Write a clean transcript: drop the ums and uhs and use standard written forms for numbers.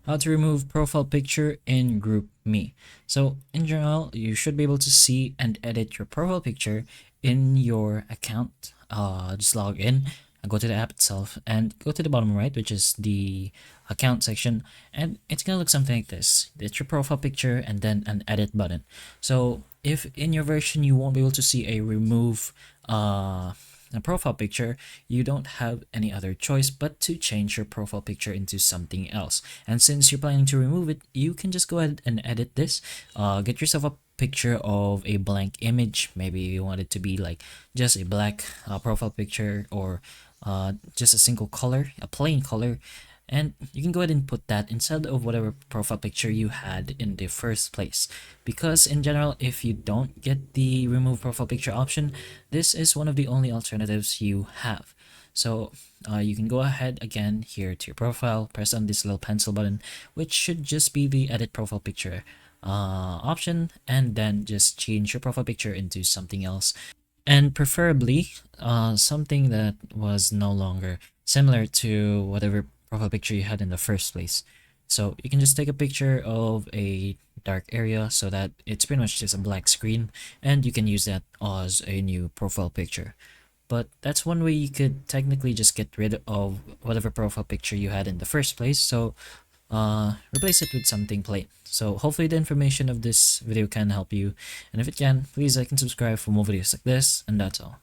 how to remove profile picture in GroupMe. So in general, you should be able to see and edit your profile picture in your account. Just log in and go to the app itself and go to the bottom right, which is the account section, and it's gonna look something like this. It's your profile picture and then an edit button. So if in your version you won't be able to see a remove a profile picture, you don't have any other choice but to change your profile picture into something else. And since you're planning to remove it, you can just go ahead and edit this. Get yourself a picture of a blank image. Maybe you want it to be like just a black profile picture, or just a single color, a plain color, and you can go ahead and put that instead of whatever profile picture you had in the first place. Because in general, if you don't get the remove profile picture option, this is one of the only alternatives you have. So you can go ahead again here to your profile, press on this little pencil button, which should just be the edit profile picture option, and then just change your profile picture into something else, and preferably something that was no longer similar to whatever profile picture you had in the first place. So you can just take a picture of a dark area so that it's pretty much just a black screen, and you can use that as a new profile picture. But that's one way you could technically just get rid of whatever profile picture you had in the first place. So replace it with something plain. So hopefully the information of this video can help you, and if it can, please like and subscribe for more videos like this, and that's all.